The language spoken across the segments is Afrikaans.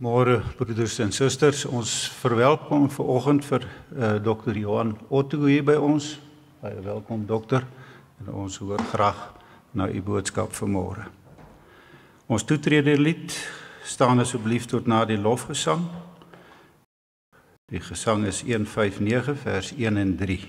Môre broeders en susters, ons verwelkom vanoggend vir Dr. Johan Otto hier by ons. Baie welkom dokter, en ons hoor graag na u boodskap vanmôre. Ons toetrederlied staan asseblief tot na die lofgesang. Die gesang is 159 vers 1 en 3.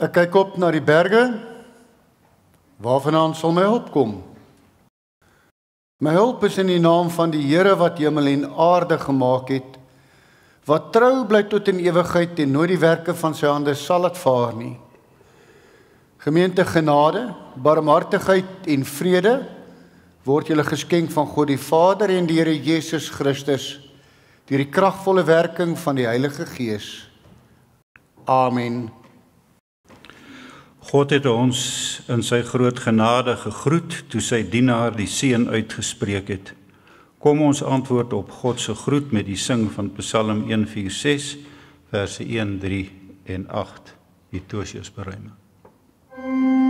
Ek kyk op na die berge, waarvandaan sal my hulp kom? My hulp is in die naam van die Here wat hemel en aarde gemaak het, wat trou bly tot in ewigheid en nooit die werke van sy hande sal laat vaar nie. Gemeente, genade, barmhartigheid en vrede word julle geskenk van God die Vader en die Here Jesus Christus deur die kragvolle werking van die Heilige Gees. Amen. God het ons in sy groot genade gegroet toe sy dienaar die seën uitgespreek het. Kom ons antwoord op God se groet met die sing van Psalm 146 verse 1, 3 en 8. Die Tosius beruime. Oh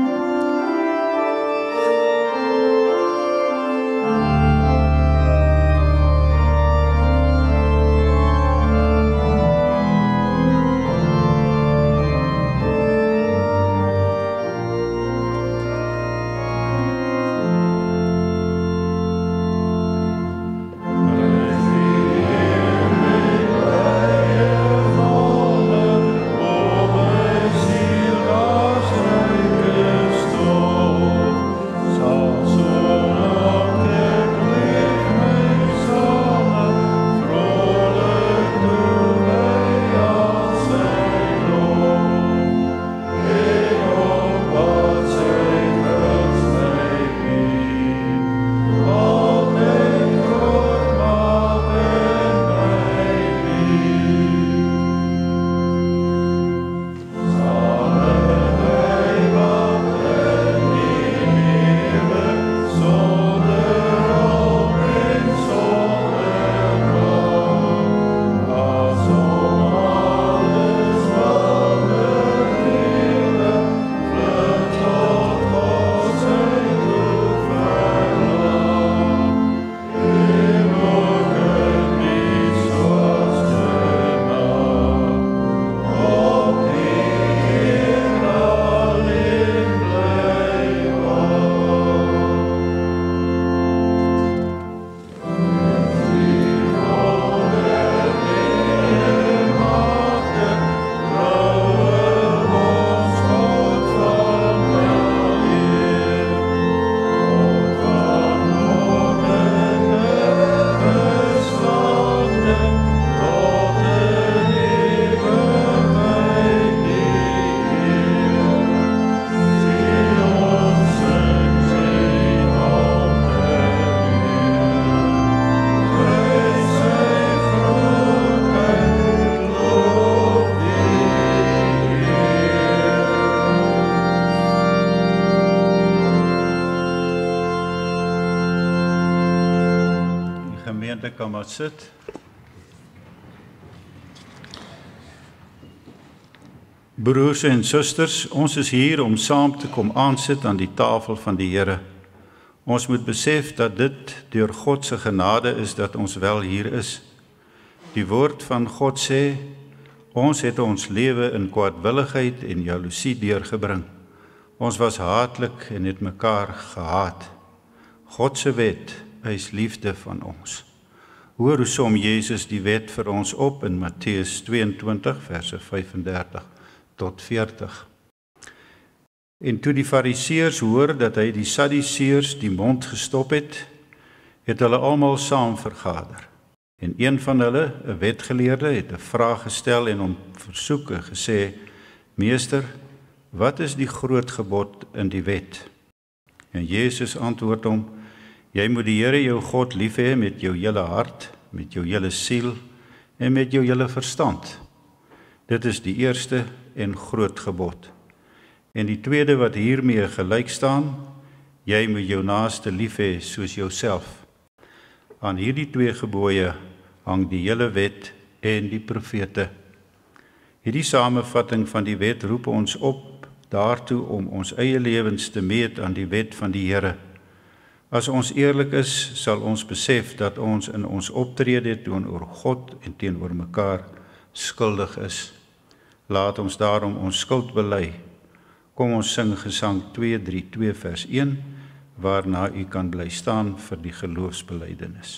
gemeente kan maar sit. Broers en susters, ons is hier om saam te kom aansit aan die tafel van die Here. Ons moet besef dat dit deur God se genade is dat ons wel hier is. Die woord van God sê, ons het ons lewe in kwaadwilligheid en jaloesie deurgebring. Ons was haatlik en het mekaar gehaat. God se wet eis liefde van ons. Hoor hoe som Jesus die wet vir ons op in Matteus 22 verse 35 tot 40. En toe die Fariseërs hoor dat hy die Sadduseërs die mond gestop het, het hulle almal saam vergader. En een van hulle, 'n wetgeleerde, het 'n vraag gestel en hom versoek en gesê: "Meester, wat is die groot gebod in die wet?" En Jesus antwoord hom: "Jy moet die Here jou God lief hê met jou hele hart, met jou hele siel en met jou hele verstand. Dit is die eerste en groot gebod. En die tweede wat hiermee gelyk staan, jy moet jou naaste lief hê soos jouself. Aan hierdie twee gebooie hang die hele wet en die profete." Hierdie samevatting van die wet roep ons op daartoe om ons eie lewens te meet aan die wet van die Here. As ons eerlik is, sal ons besef dat ons in ons optrede teenoor God en teenoor mekaar skuldig is. Laat ons daarom ons skuld bely. Kom ons sing Gesang 232 vers 1, waarna u kan bly staan vir die geloofsbelijdenis.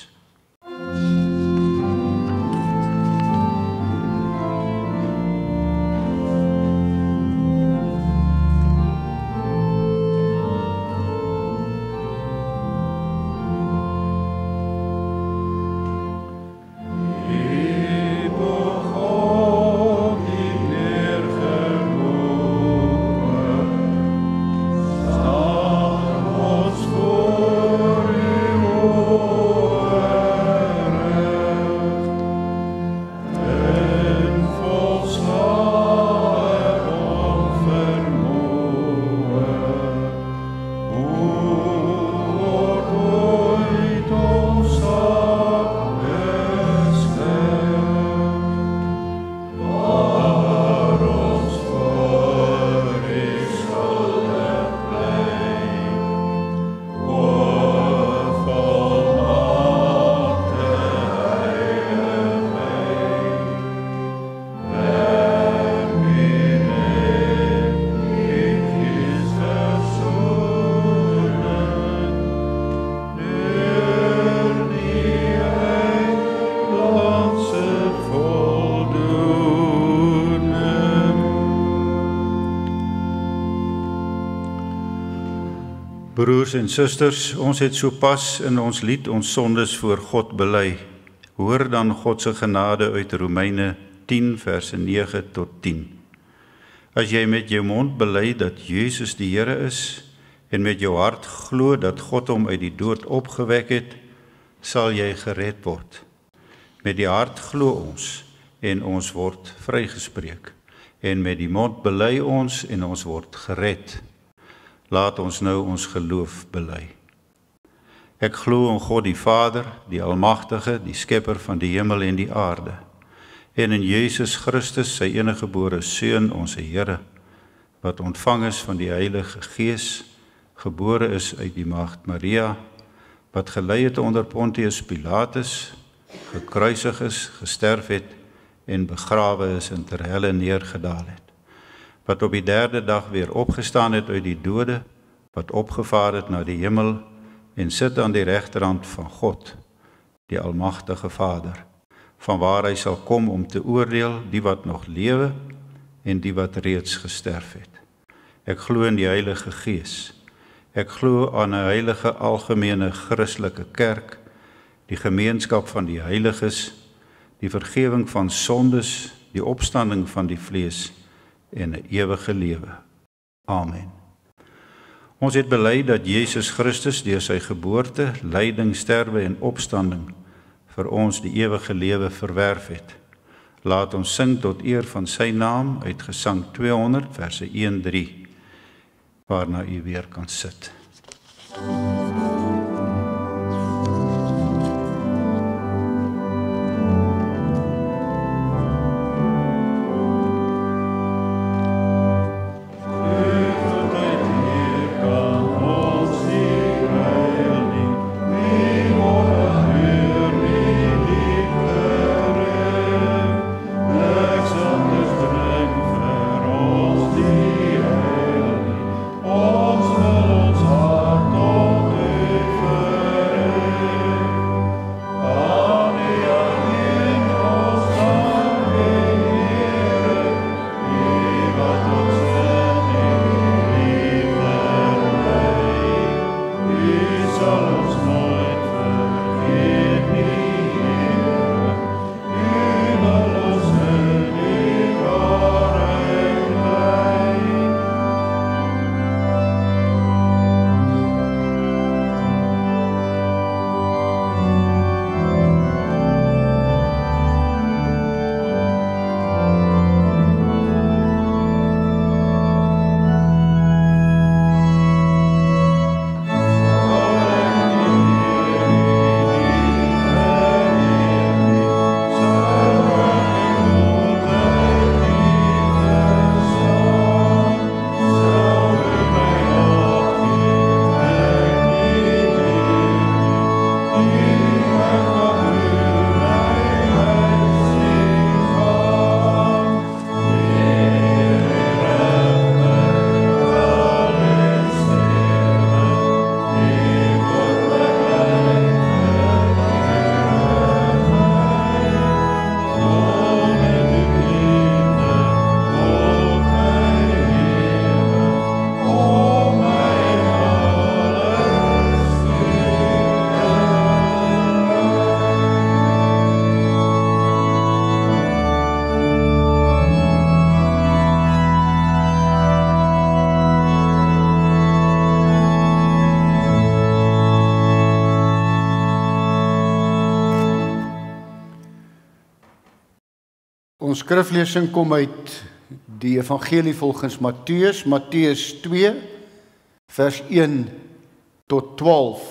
Broers en susters, ons het sopas in ons lied ons sondes voor God bely. Hoor dan God se genade uit Romeine 10 verse 9 tot 10. As jy met jou mond bely dat Jesus die Here is en met jou hart glo dat God hom uit die dood opgewek het, sal jy gered word. Met die hart glo ons en ons word vrygespreek. En met die mond bely ons en ons word gered. Laat ons nou ons geloof bely. Ek glo in God die Vader, die Almagtige, die Skepper van die hemel en die aarde, en in Jesus Christus, sy eniggebore Seun, ons Here, wat ontvang is van die Heilige Gees, gebore is uit die Maagd Maria, wat gelei het onder Pontius Pilatus, gekruisig is, gesterf het en begrawe is en ter helle neergedaal het, wat op die derde dag weer opgestaan het uit die dode, wat opgevaar het na die hemel en sit aan die regterhand van God, die Almagtige Vader, vanwaar hy sal kom om te oordeel die wat nog lewe en die wat reeds gesterf het. Ek glo in die Heilige Gees. Ek glo aan 'n heilige algemene Christelike kerk, die gemeenskap van die heiliges, die vergifnis van sondes, die opstanding van die vlees en 'n ewige lewe. Amen. Ons het bely dat Jesus Christus deur sy geboorte, lyding, sterwe en opstanding vir ons die ewige lewe verwerf het. Laat ons sing tot eer van sy naam uit Gesang 200 verse 1-3, waarna u weer kan sit. Ons skriflesing kom uit die evangelie volgens Matteus, Matteus 2, vers 1 tot 12.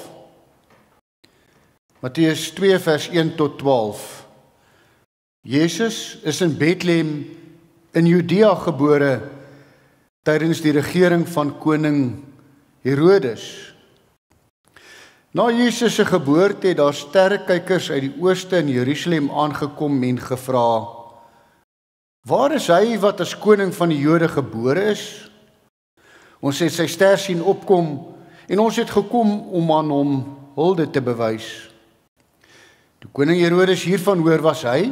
Matteus 2 vers 1 tot 12. Jesus is in Bethlehem in Judea gebore tydens die regering van koning Herodes. Na Jesus se geboorte het daar sterrekykers uit die ooste in Jerusalem aangekom en gevra: "Waar is hy wat as koning van die Jode gebore is? Ons het sy ster sien opkom en ons het gekom om aan hom hulde te bewys." Toe koning Herodes hiervan hoor, was hy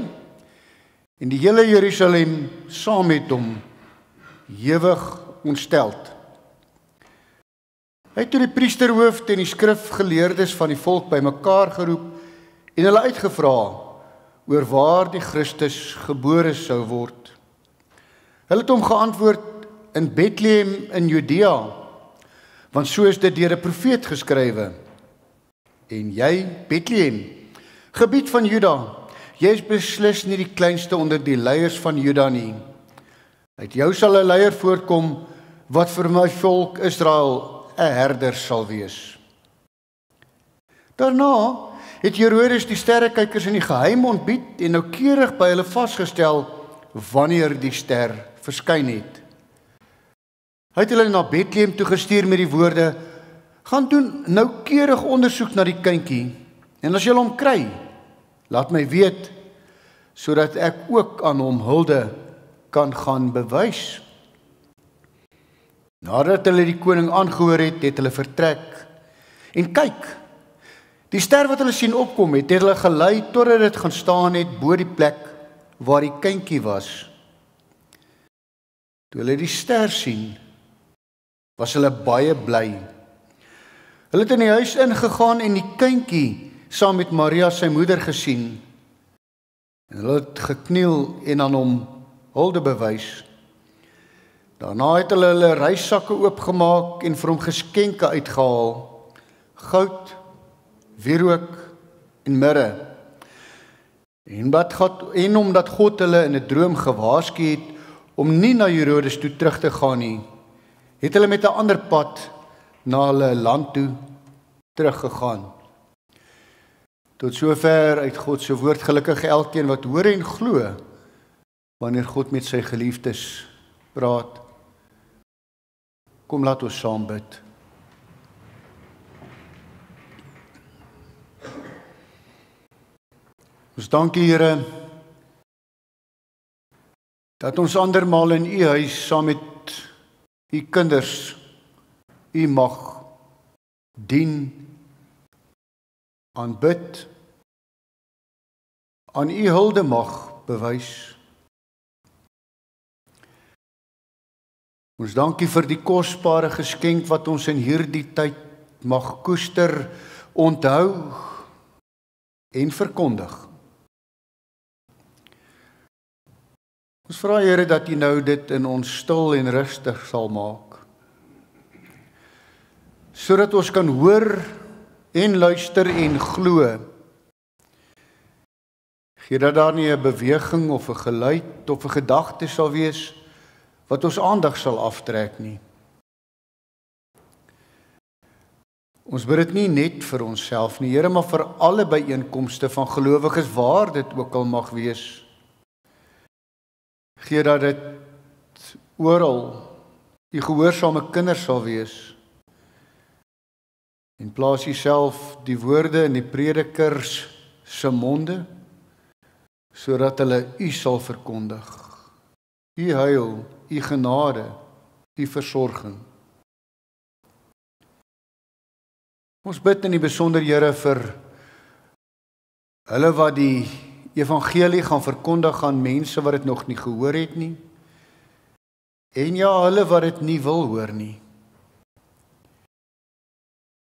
en die hele Jerusalem saam met hom ewig ontsteld. Hy het toe die priesterhoofde en die skrifgeleerdes van die volk bymekaar geroep en hulle uitgevra oor waar die Christus gebore sou word. Hulle het hom geantwoord: "In Bethlehem in Judea, want so is dit deur 'n profeet geskrywe. En jy, Bethlehem, gebied van Juda, jy is beslis nie die kleinste onder die leiers van Juda nie. Uit jou sal 'n leier voortkom wat vir my volk Israel 'n herder sal wees." Daarna het Herodes die sterrekykers in die geheim ontbied en noukeurig by hulle vasgestel wanneer die ster verskyn het. Hy het hulle na Bethlehem toe gestuur met die woorde: "Gaan doen noukeurig ondersoek na die kindjie, en as julle hom kry, laat my weet, sodat ek ook aan hom hulde kan gaan bewys." Nadat hulle die koning aangehoor het, het hulle vertrek. En kyk, die ster wat hulle sien opkom het hulle gelei totdat dit gaan staan het bo die plek waar die kindjie was. Toe hulle die ster sien, was hulle baie bly. Hulle het in die huis ingegaan en die kindjie saam met Maria sy moeder gesien. En hulle het gekniel en aan hom hulde bewys. Daarna het hulle hulle reissakke oopgemaak en vir hom geskenke uitgehaal: goud, wierook en mirre. En omdat God hulle in 'n droom gewaarsku het om nie na Herodes toe terug te gaan nie, het hulle met 'n ander pad na hulle land toe teruggegaan. Tot sover uit God se woord. Gelukkig elkeen wat hoor en glo wanneer God met sy geliefdes praat. Kom, laat ons saam bid. Ons dank U, Here, dat ons andermaal in U huis saam met U kinders U mag dien, aanbid, aan U hulde mag bewys. Ons dank U vir die kosbare geskenk wat ons in hierdie tyd mag koester, onthou en verkondig. Ons vra, Here, dat U nou dit in ons stil en rustig sal maak, sodat ons kan hoor en luister en glo. Gee dat daar nie 'n beweging of 'n geluid of 'n gedagte sal wees wat ons aandag sal aftrek nie. Ons bid dit nie net vir onsself nie, Here, maar vir alle byeenkomste van gelowiges waar dit ook al mag wees. Gee dat dit oral U gehoorsame kinders sal wees. En plaas U self die woorde in die predikers se monde, sodat hulle U sal verkondig. U heil, U genade, U versorging. Ons bid in die besonder, Here, vir hulle wat die evangelie gaan verkondig aan mense wat dit nog nie gehoor het nie. En ja, hulle wat dit nie wil hoor nie.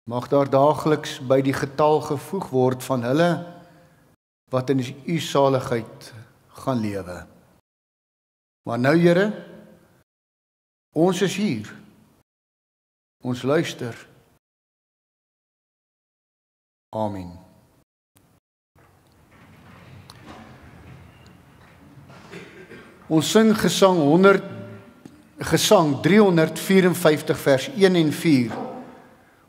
Mag daar daagliks by die getal gevoeg word van hulle wat in U saligheid gaan lewe. Maar nou, Here, ons is hier. Ons luister. Amen. Ons sing gesang 354 vers 1 en 4.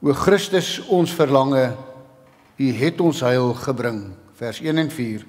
O Christus ons verlange, U het ons heil gebring. Vers 1 en 4.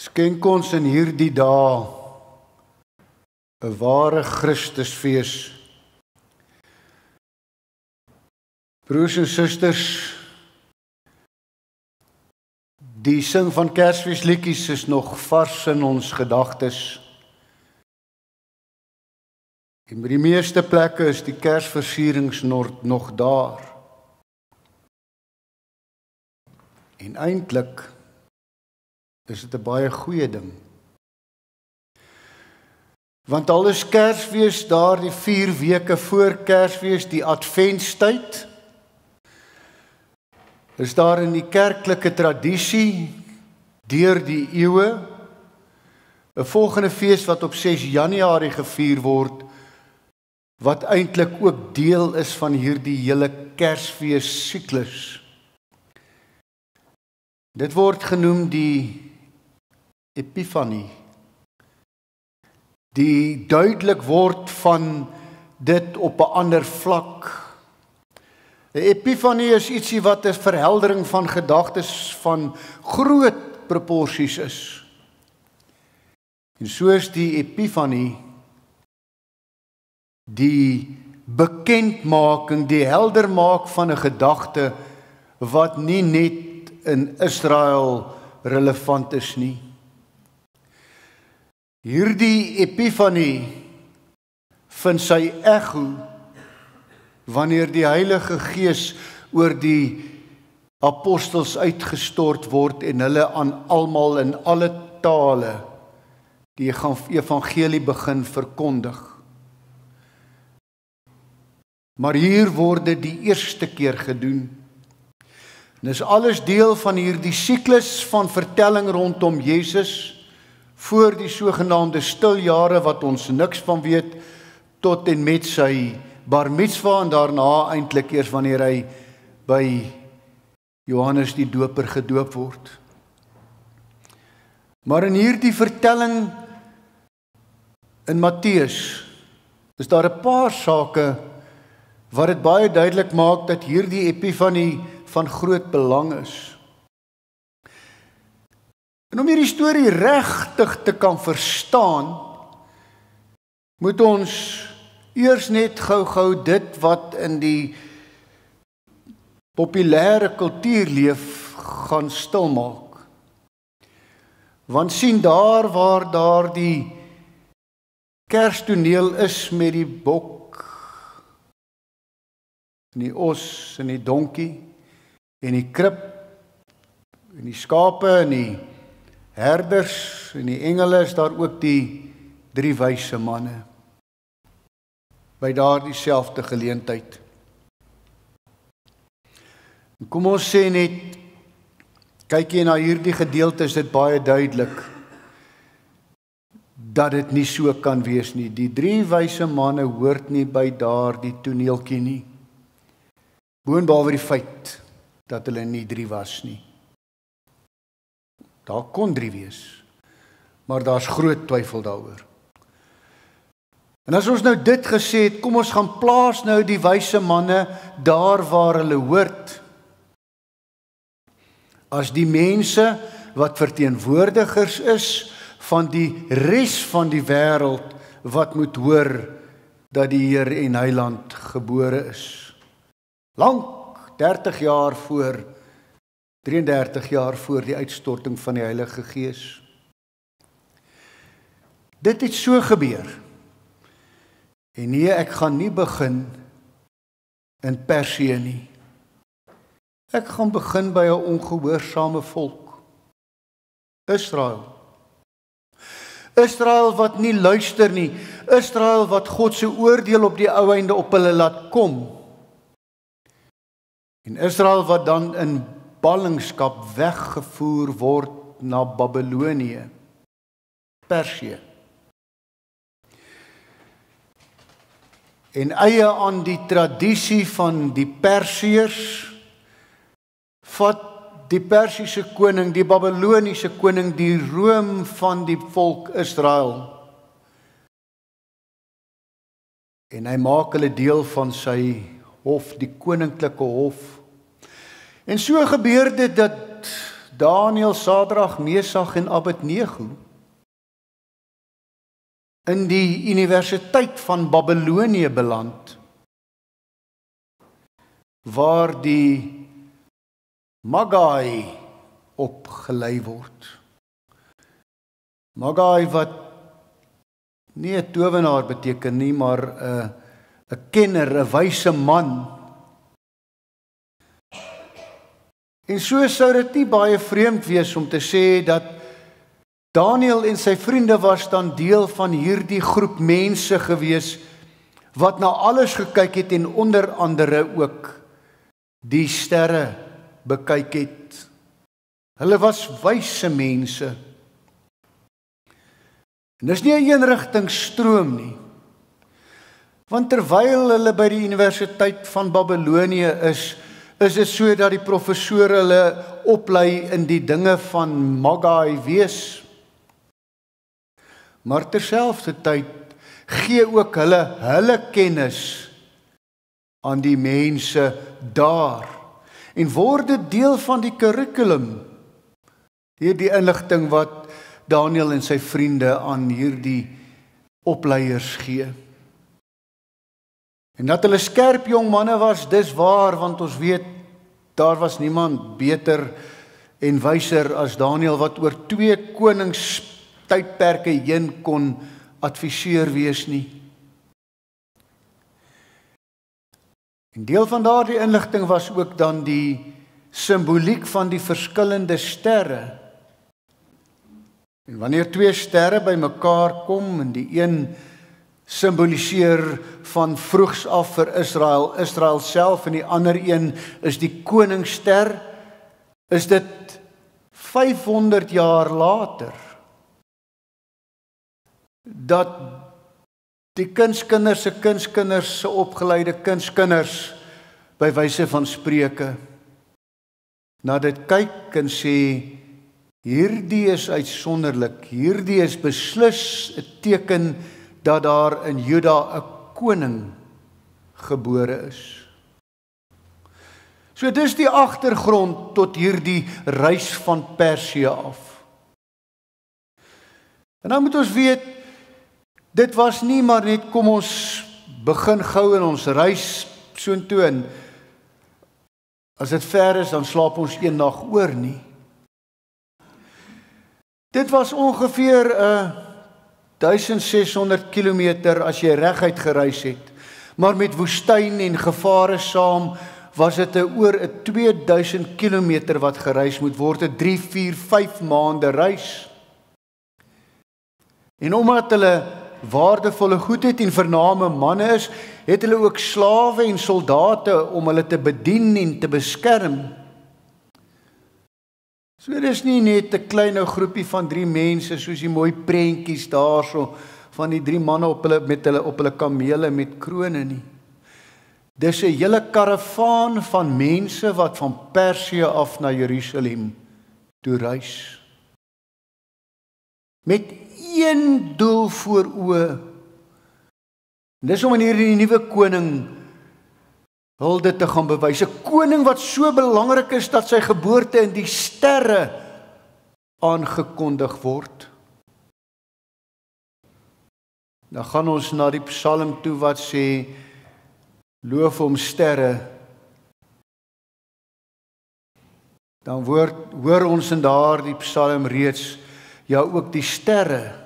Skenk ons in hierdie dae 'n ware Christusfees. Broers en susters, die sing van Kersfeesliedjies is nog vars in ons gedagtes. En by die meeste plekke is die Kersversierings nog daar. En eintlik is dit 'n baie goeie ding. Want al is Kersfees daar die 4 weke voor Kersfees, die Adventstyd, is daar in die kerklike tradisie deur die eeue 'n volgende fees wat op 6 Januarie gevier word, wat eintlik ook deel is van hierdie hele Kersfees siklus. Dit word genoem die Epifanie, die duidelik word van dit op 'n ander vlak. 'n Epifanie is ietsie wat 'n verheldering van gedagtes van groot proporsies is. En soos die Epifanie die bekendmaking, die helder maak van 'n gedagte wat nie net in Israel relevant is nie. Hierdie Epifanie vind sy ego wanneer die Heilige Gees oor die apostels uitgestort word en hulle aan almal in alle tale die evangelie begin verkondig. Maar hier word dit die eerste keer gedoen. En is alles deel van hierdie siklus van vertelling rondom Jesus, voor die sogenaamde stiljare wat ons niks van weet, tot en met sy bar mitzwa en daarna eintlik eers wanneer hy by Johannes die Doper gedoop word. Maar in hierdie vertelling in Matteus is daar 'n paar sake wat dit baie duidelik maak dat hierdie Epifanie van groot belang is. En om hierdie storie regtig te kan verstaan, moet ons Eers net gou dit wat in die populêre kultuurleef gaan stilmaak. Want sien daar waar daar die Kerstoneel is met die bok, en die os, en die donkie, en die krib, en die skape, en die herders, en die engele, is daar ook die 3 wyse manne. By daardie selfde geleentheid. En kom ons sê net, kyk jy na hierdie gedeelte, is dit baie duidelik, dat dit nie so kan wees nie. Die 3 wyse manne hoort nie by daardie toneeltjie nie. Boonbehalwe die feit, dat hulle nie 3 was nie. Daar kon 3 wees, maar daar's groot twyfel daaroor. En as ons nou dit gesê het, kom ons gaan plaas nou die wyse manne daar waar hulle hoort. As die mense wat verteenwoordigers is van die res van die wêreld wat moet hoor dat die Heer en Heiland gebore is. Lank 30 jaar voor, 33 jaar voor die uitstorting van die Heilige Gees. Dit het so gebeur. En nee, ek gaan nie begin in Persië nie. Ek gaan begin by 'n ongehoorsame volk. Israel. Israel wat nie luister nie. Israel wat God se oordeel op die ou einde op hulle laat kom. En Israel wat dan in ballingskap weggevoer word na Babylonië, Persië. En eie aan die tradisie van die Persiërs, vat die Persiese koning, die Babyloniese koning, die roem van die volk Israel. En hy maak hulle deel van sy hof, die koninklike hof. En so gebeur dit dat Daniël, Sadrag, Mesach en Abednego in die universiteit van Babylonië beland, waar die Magai opgelei word. Magai wat nie 'n towenaar beteken nie, maar 'n kenner, 'n wyse man. En so sou dit nie baie vreemd wees om te sê dat Daniël en sy vriende was dan deel van hierdie groep mense gewees wat na alles gekyk het en onder andere ook die sterre bekyk het. Hulle was wyse mense. En dis nie 'n eenrigtingstroom nie. Want terwyl hulle by die Universiteit van Babylonië is dit so dat die professore hulle oplei in die dinge van Magai wees. Maar terselfdertyd gee ook hulle kennis aan die mense daar. En word dit deel van die kurrikulum. Hierdie inligting wat Daniël en sy vriende aan hierdie opleiers gee. En dat hulle skerp jong manne was, dis waar, want ons weet, daar was niemand beter en wyser as Daniël wat oor 2 koningstydperke heen kon adviseer wees nie. En deel van daardie inligting was ook dan die simboliek van die verskillende sterre. En wanneer 2 sterre bymekaar kom en die een simboliseer van vroegs af vir Israel self en die ander een is die koningsster, is dit 500 jaar later dat die kunstkinders se kunstkinders se opgeleide kunstkinders by wyse van Spreuke na dit kyk en sê hierdie is uitsonderlik, hierdie is beslis 'n teken dat daar in Juda 'n koning gebore is. So dis die agtergrond tot hierdie reis van Persië af. En nou moet ons weet, dit was nie maar net kom ons begin gou en ons reis soontoe en as dit ver is, dan slaap ons een nag oor nie. Dit was ongeveer 1600 kilometer as jy reguit gereis het. Maar met woestyn en gevare saam, was dit oor 2000 kilometer wat gereis moet word, 3, 4, 5 maande reis. En omdat hulle waardevolle goedheid en vername manne is, het hulle ook slawe en soldate om hulle te bedien en te beskerm. So dit is nie net 'n klein groepie van 3 mense, soos die mooi prentjies daarso, van die 3 manne op hulle kamele met krone nie. Dis 'n hele karavaan van mense wat van Persië af na Jerusalem toe reis. Met een doel voor oë. Dis om wanneer die nuwe koning hulde te gaan bewys. 'n Koning wat so belangrik is dat sy geboorte in die sterre aangekondig word. Dan gaan ons na die Psalm toe wat sê, loof hom sterre. Dan hoor ons in daardie Psalm reeds, ja ook die sterre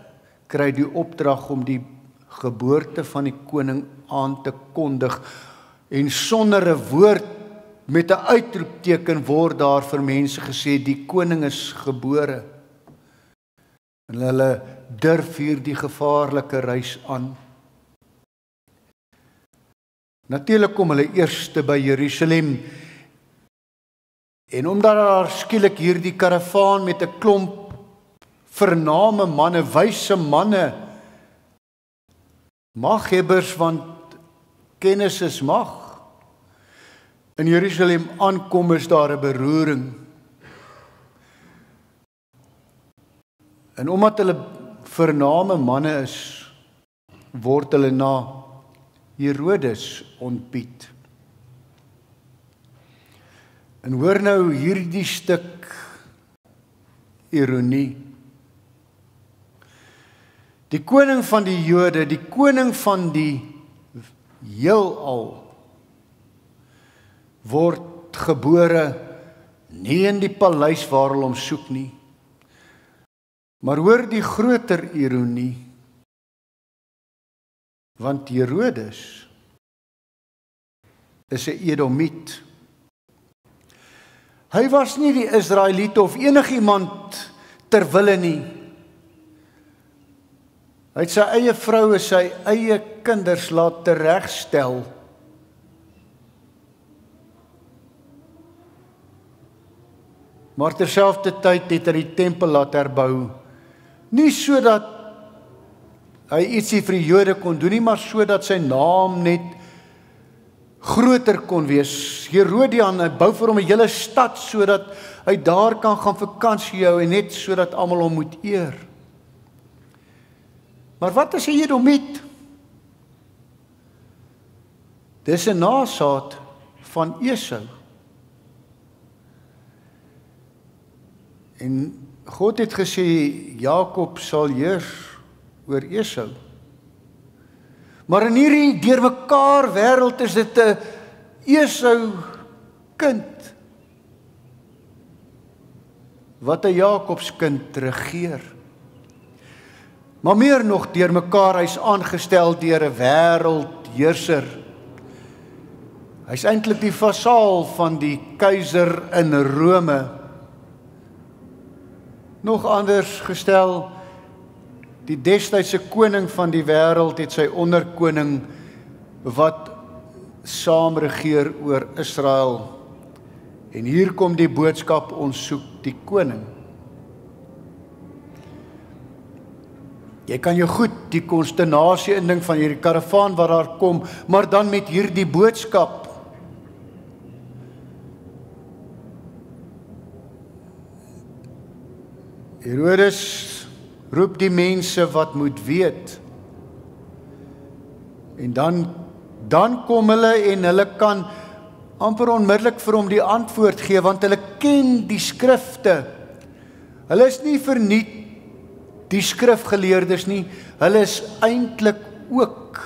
kry die opdrag om die geboorte van die koning aan te kondig. En sonder 'n woord met 'n uitroepteken word daar vir mense gesê, die koning is gebore. En hulle durf hier die gevaarlike reis aan. Natuurlik kom hulle eerste by Jerusalem. En omdat daar skielik hierdie karavaan met 'n klomp vername manne, wyse manne, maghebbers, want kennis is mag, in Jerusalem aankom, is daar 'n beroering. En omdat hulle vername manne is, word hulle na Herodes ontbied. En hoor nou hierdie stuk ironie. Die koning van die Jode, die koning van die heelal, word gebore nie in die paleis waar hulle hom soek nie. Maar hoor die groter ironie, want Herodes is 'n Edomiet. Hy was nie die Israeliete of enigiemand ter wille nie. Hy het sy eie vrou en sy eie kinders laat teregstel. Maar terselfdertyd het hy die tempel laat herbou. Nie sodat hy ietsie vir die Jode kon doen nie, maar sodat sy naam net groter kon wees. Herodian, hy bou vir hom 'n hele stad sodat hy daar kan gaan vakansie hou en net sodat almal hom moet eer. Maar wat is 'n Edomiet? Dis 'n nasaad van Esau. En God het gesê Jakob sal heers oor Esau. Maar in hierdie deurmekaar wêreld is dit 'n Esau kind wat 'n Jakobskind regeer. Maar meer nog deurmekaar, hy's aangestel deur 'n wêreldheerser. Hy's eintlik die vasaal van die keiser in Rome. Nog anders gestel, die destydse koning van die wêreld het sy onderkoning wat saam regeer oor Israel. En hier kom die boodskap, ons soek die koning. Jy kan jou goed die konsternasie indink van hierdie karavaan wat daar kom, maar dan met hierdie boodskap. Herodes roep die mense wat moet weet. En dan kom hulle en hulle kan amper onmiddellik vir hom die antwoord gee, want hulle ken die skrifte. Hulle is nie verniet die skrifgeleerdes nie, hulle is eintlik ook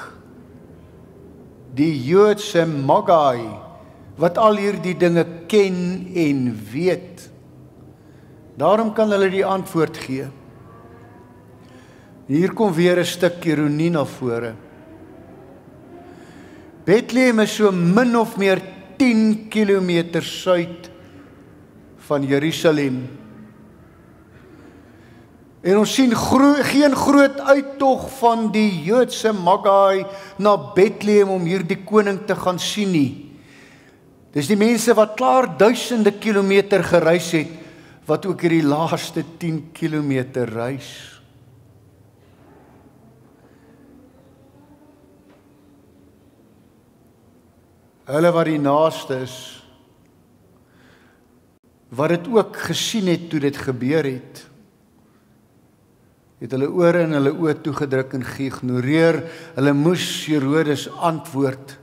die Joodse Magi, wat al hierdie dinge ken en weet. Daarom kan hulle die antwoord gee. Hier kom weer 'n stuk ironie na vore. Bethlehem is so min of meer 10 kilometer suid van Jerusalem. En ons sien geen groot uittog van die Joodse Magi na Bethlehem om hierdie koning te gaan sien nie. Dis die mense wat klaar duisende kilometer gereis het, wat ook hierdie laaste 10 kilometer reis. Hulle wat die naaste is, wat dit ook gesien het toe dit gebeur het hulle ore en hulle oë toegedruk en geïgnoreer. Hulle moes Herodes antwoord.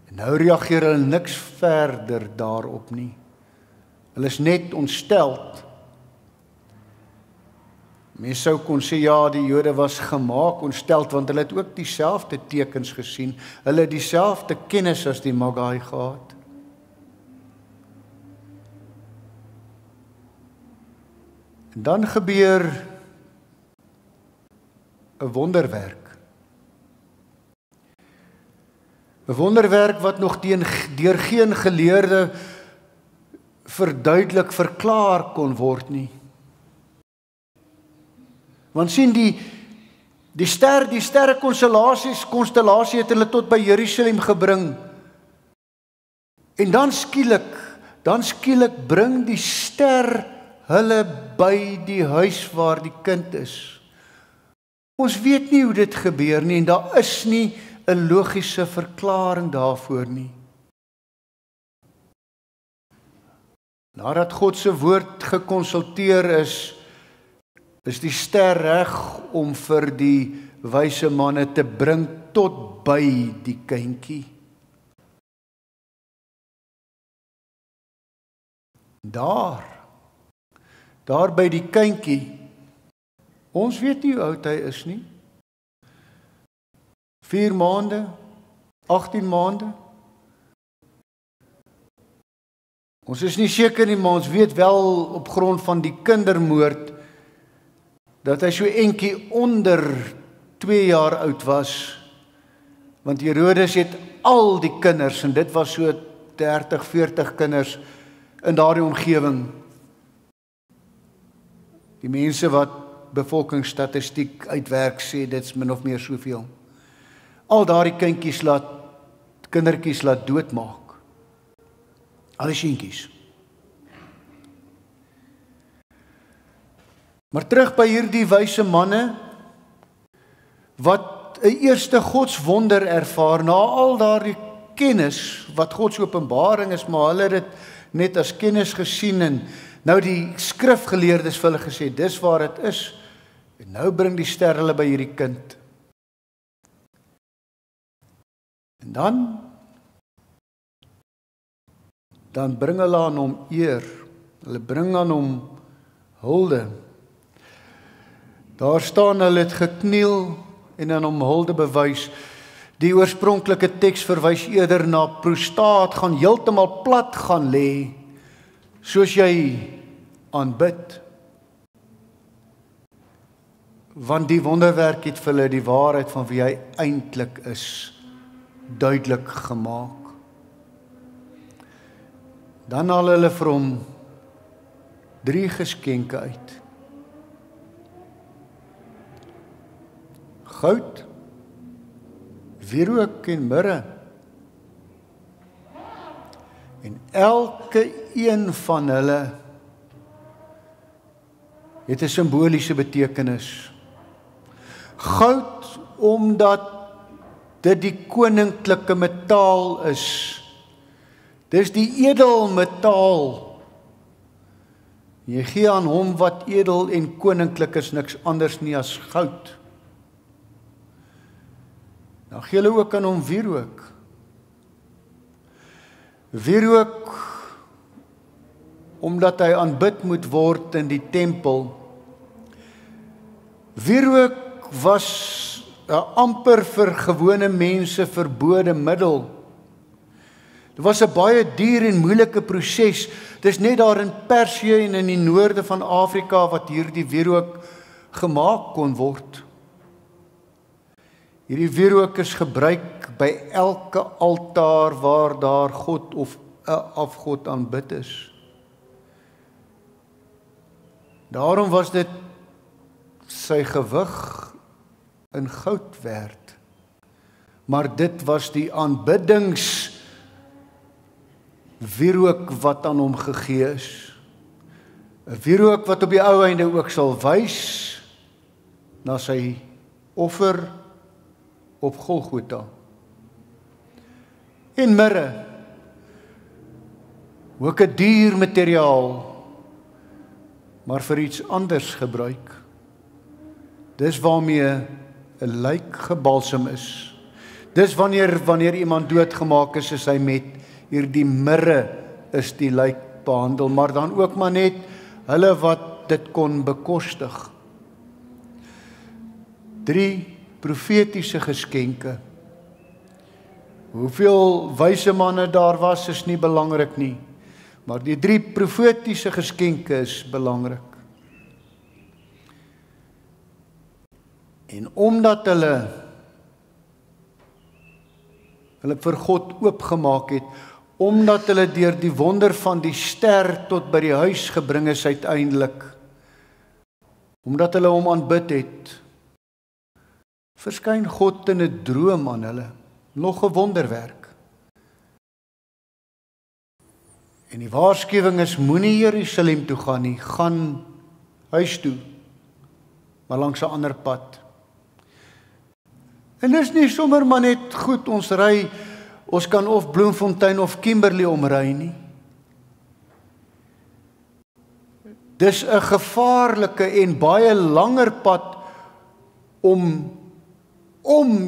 En nou reageer hulle niks verder daarop nie. Hulle is net ontsteld. Mens sou kon sê, ja, die Jode was gemaak ontsteld, want hulle het ook dieselfde tekens gesien. Hulle het dieselfde kennis as die Magi gehad. En dan gebeur 'n wonderwerk. 'n Wonderwerk wat nog deur geen geleerde verklaar kon word nie. Want sien die sterrekonstellasie het hulle tot by Jerusalem gebring. En dan skielik bring die ster hulle by die huis waar die kind is. Ons weet nie hoe dit gebeur nie en daar is nie 'n logiese verklaring daarvoor nie. Nadat God se woord gekonsulteer is die ster reg om vir die wyse manne te bring tot by die kindjie. Daar by die kindjie. Ons weet nie hoe oud hy is nie. 4 maande, 18 maande. Ons is nie seker nie, maar ons weet wel op grond van die kindermoord dat hy so entjie onder 2 jaar oud was. Want Herodes het al die kinders, en dit was so 30, 40 kinders in daardie omgewing. Die mense wat bevolkingsstatistiek uitwerk sê dit's min of meer soveel. Al daardie kindertjies laat doodmaak. Al die seentjies. Maar terug by hierdie wyse manne wat 'n eerste godswonder ervaar na al daardie kennis wat God se openbaring is, maar hulle het dit net as kennis gesien en nou die skrifgeleerdes vir hulle gesê, dis waar dit is. En nou bring die ster hulle by hierdie kind. En dan bring hulle aan hom eer. Hulle bring aan hom hulde. Daar staan hulle het gekniel en aan hom hulde bewys. Die oorspronklike teks verwys eerder na prostraat, gaan heeltemal plat gaan lê, soos jy aanbid. Want die wonderwerk het vir hulle die waarheid van wie hy eintlik is duidelik gemaak. Dan haal hulle vir hom 3 geskenke uit. Goud, wierook en mirre. En elke een van hulle het 'n simboliese betekenis. Goud omdat dit die koninklike metaal is. Dis die edelmetaal. Jy gee aan hom wat edel en koninklik is, niks anders nie as goud. Nou gee hulle ook aan hom wierook. Wierook omdat hy aanbid moet word in die tempel. Wierook was 'n amper vir gewone mense verbode middel. Dit was 'n baie duur en moeilike proses. Dis net daar in Persië en in die noorde van Afrika wat hierdie wierook gemaak kon word. Hierdie wierook is gebruik by elke altaar waar daar God of 'n afgod aanbid is. Daarom was dit sy gewig in goud werd. Maar dit was die aanbiddingswierook wat aan hom gegee is. 'n Wierook wat op die ou einde ook sal wys na sy offer op Golgotha. En mirre, ook 'n duur materiaal, maar vir iets anders gebruik. Dis waarmee 'n lijk gebalsem is. Dis wanneer iemand doodgemaak is hy met hierdie mirre is die lijk behandel, maar dan ook maar net hulle wat dit kon bekostig. 3 profetiese geskenke. Hoeveel wyse manne daar was is nie belangrik nie, maar die 3 profetiese geskenke is belangrik. En omdat hulle vir God oopgemaak het, omdat hulle deur die wonder van die ster tot by die huis gebring is uiteindelik, omdat hulle hom aanbid het, verskyn God in 'n droom aan hulle, nog 'n wonderwerk. En die waarskuwing is moenie Jerusalem toe gaan nie, gaan huis toe, maar langs 'n ander pad. En dis nie sommer maar net goed, ons kan of Bloemfontein of Kimberley omry nie. Dis 'n gevaarlike en baie langer pad om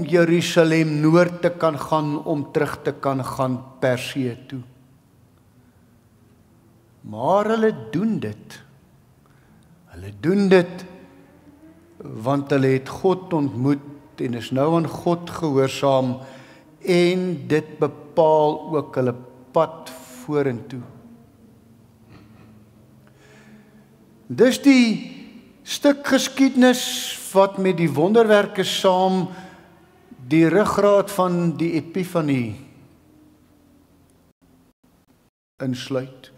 Jerusalem noord te kan gaan, om terug te kan gaan Persië toe. Maar hulle doen dit. Hulle doen dit want hulle het God ontmoet en is nou aan God gehoorsaam, en dit bepaal ook hulle pad vorentoe. Dis die stuk geskiedenis wat met die wonderwerke saam die ruggraat van die Epifanie insluit.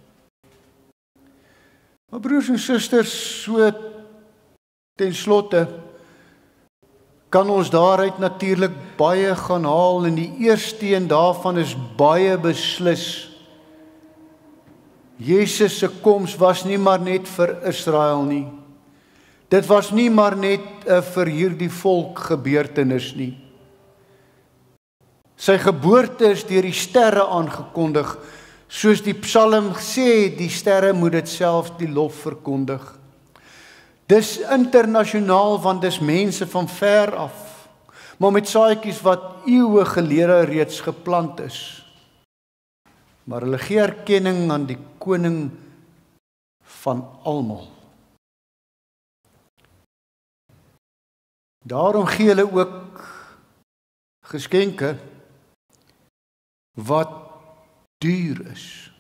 Maar broers en susters, so ten slotte kan ons daaruit natuurlik baie gaan haal, en die eerste een daarvan is baie beslis. Jesus se koms was nie maar net vir Israel nie. Dit was nie maar net 'n vir hierdie volk gebeurtenis nie. Sy geboorte is deur die sterre aangekondig, soos die Psalm sê, die sterre moet dit self die lof verkondig. Dis internasionaal, want dis mense van ver af, maar met saadjies wat eeue gelede reeds geplant is. Maar hulle gee erkenning aan die koning van almal. Daarom gee hulle ook geskenke wat duur is.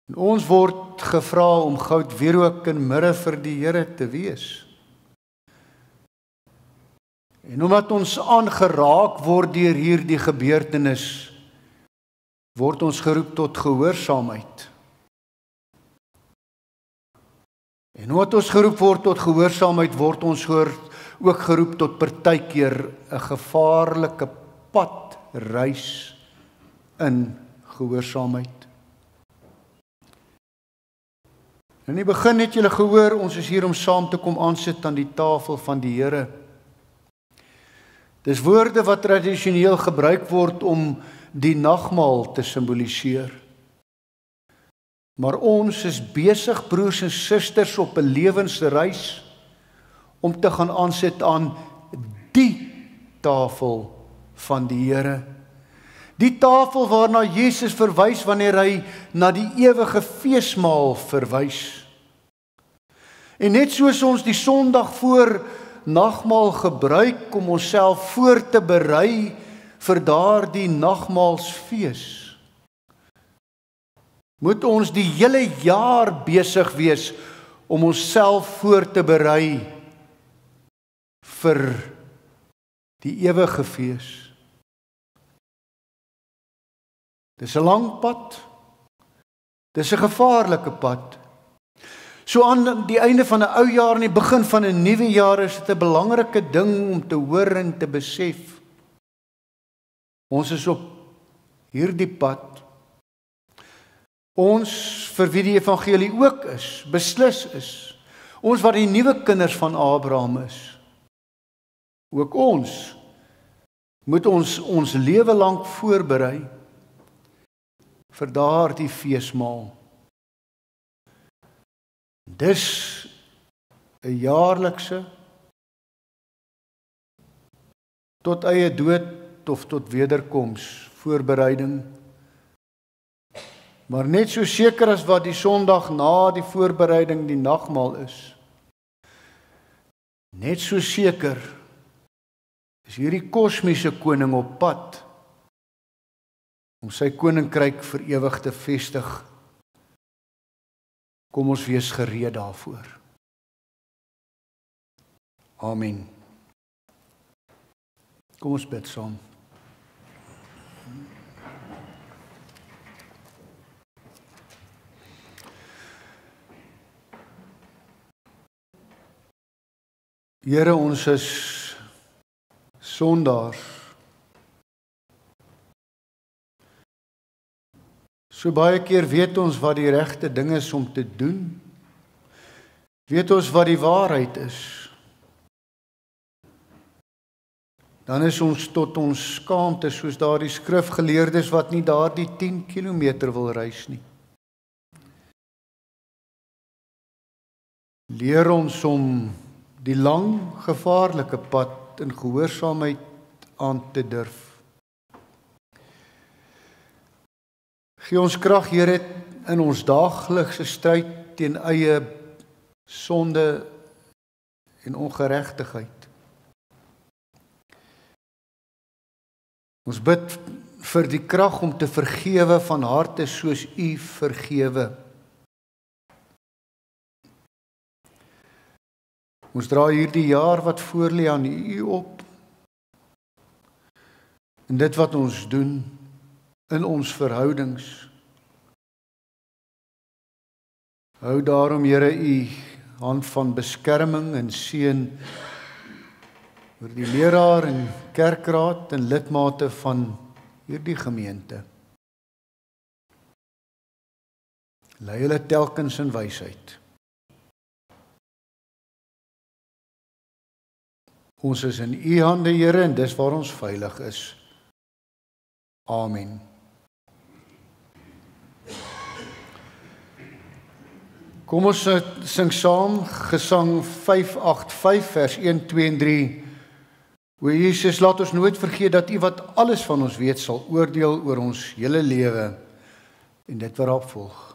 En ons word gevra om goud, wierook en mirre vir die Here te wees. En omdat ons aangeraak word deur hierdie gebeurtenis, word ons geroep tot gehoorsaamheid. En omdat ons geroep word tot gehoorsaamheid, word ons ook geroep tot partykeer 'n gevaarlike padreis in gehoorsaamheid. In die begin het julle gehoor, ons is hier om saam te kom aansit aan die tafel van die Here. Dis woorde wat tradisioneel gebruik word om die nagmaal te simboliseer. Maar ons is besig, broers en susters, op 'n lewensreis om te gaan aansit aan die tafel van die Here. Die tafel waarna Jesus verwys wanneer hy na die ewige feesmaal verwys. En net soos ons die Sondag voor nagmaal gebruik om onsself voor te berei vir daardie nagmaalsfees. Moet ons die hele jaar besig wees om onsself voor te berei vir die ewige fees. Dis 'n lang pad. Dis 'n gevaarlike pad. So aan die einde van 'n ou jaar en die begin van 'n nuwe jaar is dit 'n belangrike ding om te hoor en te besef. Ons is op hierdie pad. Ons vir wie die evangelie ook is, beslis is. Ons wat die nuwe kinders van Abraham is. Ook ons moet ons lewe lank voorberei vir daardie feesmaal. Dis 'n jaarlikse tot eie dood of tot wederkoms voorbereiding. Maar net so seker as wat die Sondag na die voorbereiding die nagmaal is, net so seker is hierdie kosmiese koning op pad om sy koninkryk vir ewig te vestig. Kom ons wees gereed daarvoor. Amen. Kom ons bid saam. Here, ons is sondaars. So baie keer weet ons wat die regte ding is om te doen. Weet ons wat die waarheid is. Dan is ons tot ons skaamte soos daardie skrifgeleerdes wat nie daardie 10 kilometer wil reis nie. Leer ons om die lang, gevaarlike pad in gehoorsaamheid aan te durf. Gee ons krag, Here, in ons daaglikse stryd teen eie sonde en ongeregtigheid. Ons bid vir die krag om te vergewe van harte soos U vergewe. Ons dra hierdie jaar wat voorlê aan U op. En dit wat ons doen in ons verhoudings. Hou daarom, Here, U hand van beskerming en seën oor die leraar en kerkraad en lidmate van hierdie gemeente. Lei hulle telkens in wysheid. Ons is in U hande, Here, en dis waar ons veilig is. Amen. Kom ons sing saam gesang 585 vers 1, 2 en 3. O Jesus, laat ons nooit vergeet dat U wat alles van ons weet sal oordeel oor ons hele lewe en dit wat daarop volg.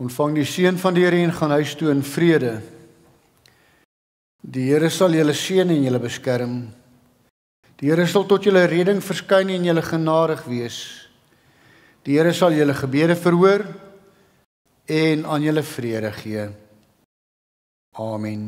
Ontvang die seën van die Here en gaan huis toe in vrede. Die Here sal julle seën en julle beskerm. Die Here sal tot julle redding verskyn en julle genadig wees. Die Here sal julle gebede verhoor en aan julle vrede gee. Amen.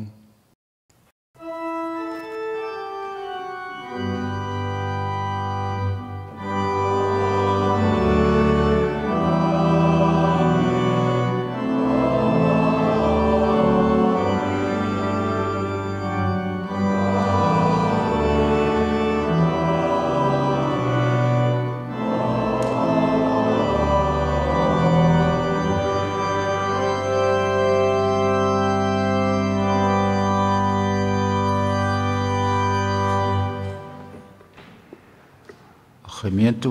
Gemeente